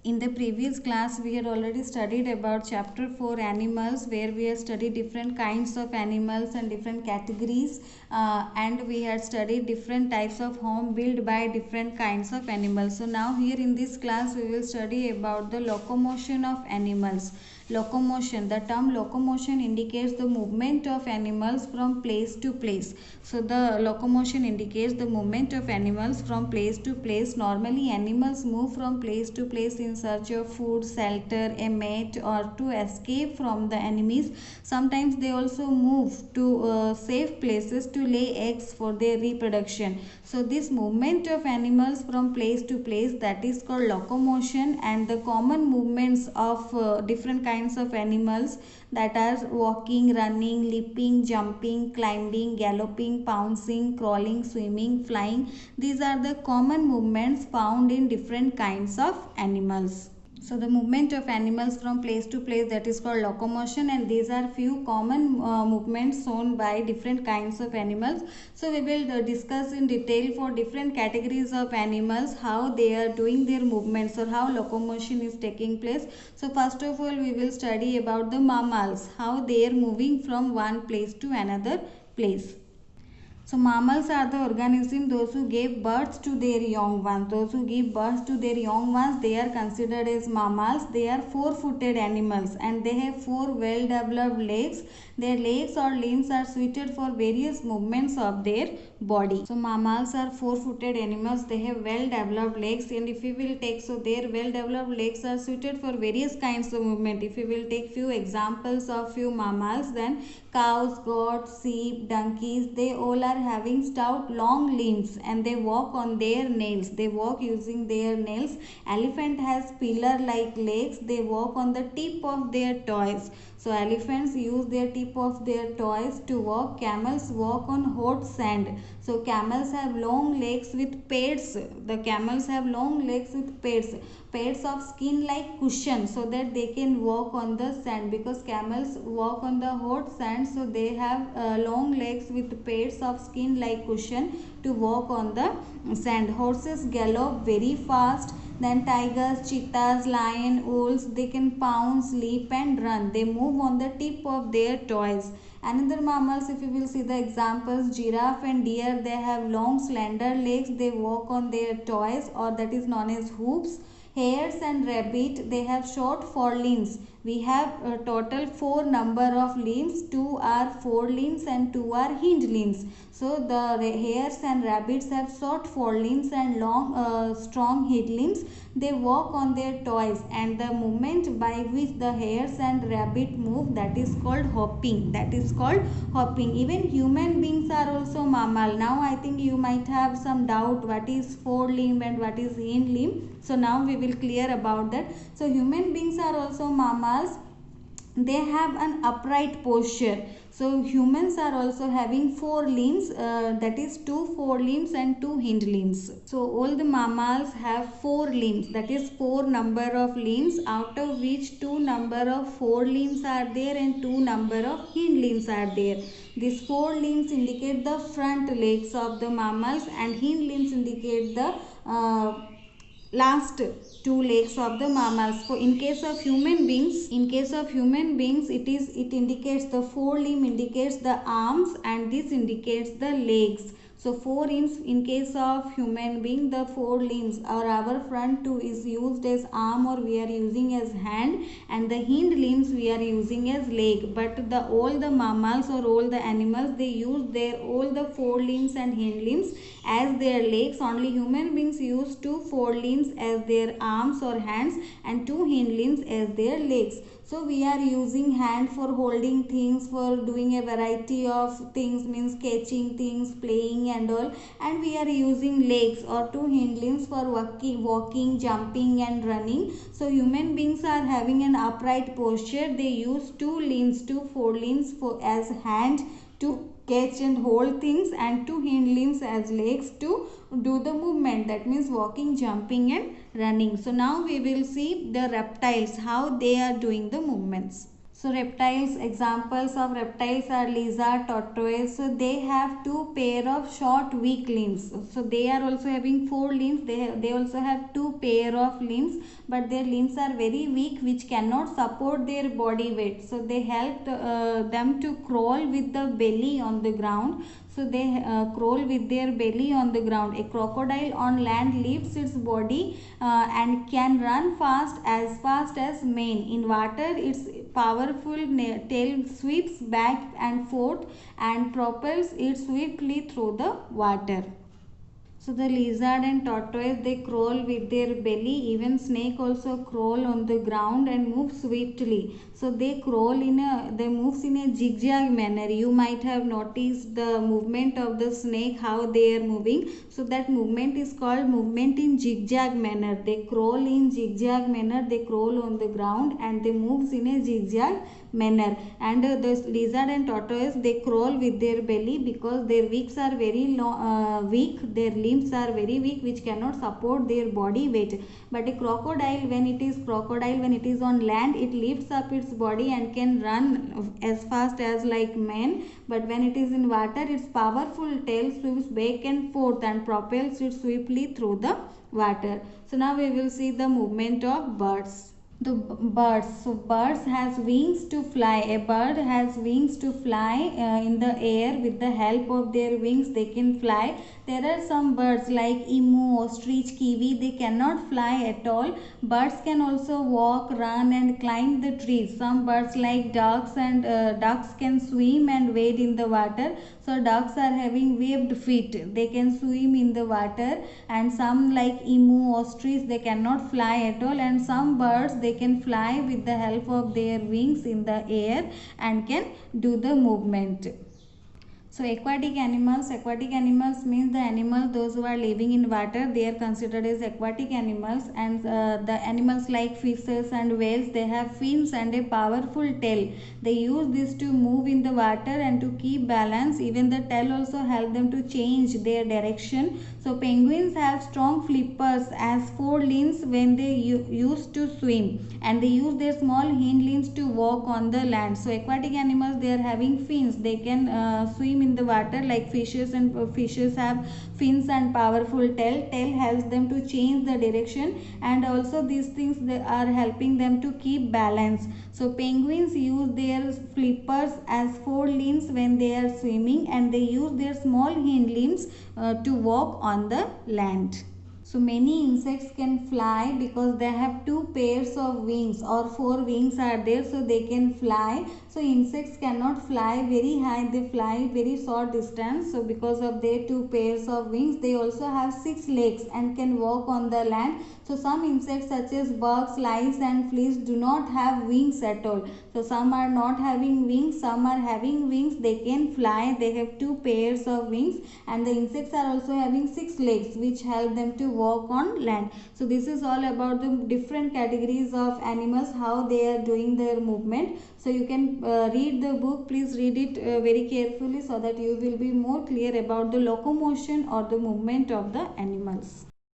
In the previous class, we had already studied about chapter 4 animals, where we have studied different kinds of animals and different categories, and we had studied different types of home built by different kinds of animals. So now here in this class, we will study about the locomotion of animals. Locomotion, the term locomotion indicates the movement of animals from place to place. So the locomotion indicates the movement of animals from place to place. Normally animals move from place to place in search of food, shelter, a mate, or to escape from the enemies. Sometimes they also move to safe places to lay eggs for their reproduction. So this movement of animals from place to place, that is called locomotion. And the common movements of different kinds of animals, that are walking, running, leaping, jumping, climbing, galloping, pouncing, crawling, swimming, flying. These are the common movements found in different kinds of animals. So the movement of animals from place to place, that is called locomotion, and these are few common movements shown by different kinds of animals. So we will discuss in detail for different categories of animals how they are doing their movements or how locomotion is taking place. So first of all, we will study about the mammals, how they are moving from one place to another place. So mammals are the organism those who gave birth to their young ones. Those who give birth to their young ones, they are considered as mammals. They are four-footed animals and they have four well-developed legs. Their legs or limbs are suited for various movements of their body. So mammals are four-footed animals. They have well-developed legs, and if we will take, so their well-developed legs are suited for various kinds of movement. If we will take few examples of few mammals, then cows, goats, sheep, donkeys, they all are having stout long limbs and they walk on their nails. They walk using their nails. Elephant has pillar like legs. They walk on the tip of their toes. So elephants use their tip of their toes to walk. Camels walk on hot sand. So camels have long legs with pads. The camels have long legs with pads. Pads of skin like cushion, so that they can walk on the sand, because camels walk on the hot sand. So they have long legs with pads of skin like cushion to walk on the sand. Horses gallop very fast. Then tigers, cheetahs, lion, wolves, they can pounce, leap and run. They move on the tip of their toes. Another mammals, if you will see the examples, giraffe and deer, they have long slender legs. They walk on their toes, or that is known as hooves. Hares and rabbit, they have short forelimbs. We have a total 4 number of limbs. 2 are forelimbs and 2 are hind limbs. So the hares and rabbits have short forelimbs and long strong hind limbs. They walk on their toes, and the movement by which the hares and rabbit move, that is called hopping. That is called hopping. Even human beings are also mammal. Now I think you might have some doubt what is forelimb and what is hind limb. So now we will clear about that. So human beings are also mammals. They have an upright posture. So humans are also having 4 limbs, that is 2 forelimbs and 2 hind limbs. So all the mammals have 4 limbs, that is 4 number of limbs, out of which 2 number of forelimbs are there and 2 number of hind limbs are there. These 4 limbs indicate the front legs of the mammals, and hind limbs indicate the last 2 legs of the mammals. So in case of human beings, it indicates the forelimb indicates the arms, and this indicates the legs. So 4 in case of human being, the 4 limbs or our front 2 is used as arm, or we are using as hand, and the hind limbs we are using as leg. But all the mammals or all the animals, they use their all the 4 limbs and hind limbs as their legs. Only human beings use 2 forelimbs as their arms or hands and 2 hind limbs as their legs. So we are using hand for holding things, for doing a variety of things, means catching things, playing and all, and we are using legs or 2 hind limbs for walking, jumping and running. So human beings are having an upright posture. They use 2 limbs, 2 forelimbs as hand to catch and hold things, and 2 hind limbs as legs to do the movement, that means walking, jumping and running. So now we will see the reptiles, how they are doing the movements. So reptiles, examples of reptiles are lizard, tortoise. So they have two pair of short weak limbs. So they are also having four limbs. They also have two pair of limbs, but their limbs are very weak, which cannot support their body weight. So they help them to crawl with the belly on the ground. So they crawl with their belly on the ground. A crocodile on land lifts its body and can run fast as man. In water, its powerful tail sweeps back and forth and propels it swiftly through the water. So the lizard and tortoise, they crawl with their belly. Even snake also crawl on the ground and move swiftly. So they moves in a zigzag manner. You might have noticed the movement of the snake, how they are moving. So that movement is called movement in zigzag manner. They crawl in zigzag manner. They crawl on the ground and they moves in a zigzag manner. And the lizard and tortoise, they crawl with their belly because their wings are very weak. Their limbs are very weak, which cannot support their body weight. But a crocodile, when it is on land, it lifts up its body and can run as fast as like man. But when it is in water, its powerful tail swims back and forth and propels it swiftly through the water. So now we will see the movement of birds. The birds. So birds has wings to fly. A bird has wings to fly in the air. With the help of their wings, they can fly. There are some birds like emu, ostrich, kiwi. They cannot fly at all. Birds can also walk, run and climb the trees. Some birds like ducks can swim and wade in the water. So ducks are having webbed feet. They can swim in the water. And some like emu, ostrich, they cannot fly at all. And some birds, they can fly with the help of their wings in the air and can do the movement. So aquatic animals means the animals those who are living in water, they are considered as aquatic animals. And the animals like fishes and whales, they have fins and a powerful tail. They use this to move in the water and to keep balance. Even the tail also help them to change their direction. So penguins have strong flippers as forelimbs when they use to swim, and they use their small hind limbs to walk on the land. So aquatic animals, they are having fins. They can swim in the water like fishes, and fishes have fins and powerful tail. Tail helps them to change the direction, and also these things, they are helping them to keep balance. So penguins use their flippers as forelimbs when they are swimming, and they use their small hind limbs to walk on the land. So many insects can fly because they have two pairs of wings, or four wings are there, so they can fly. So insects cannot fly very high, they fly very short distance. So because of their two pairs of wings, they also have 6 legs and can walk on the land. So some insects such as bugs, lice and fleas do not have wings at all. So some are not having wings, some are having wings. They can fly, they have two pairs of wings, and the insects are also having 6 legs, which help them to walk on land. So this is all about the different categories of animals, how they are doing their movement. So you can read the book. Please read it very carefully so that you will be more clear about the locomotion or the movement of the animals.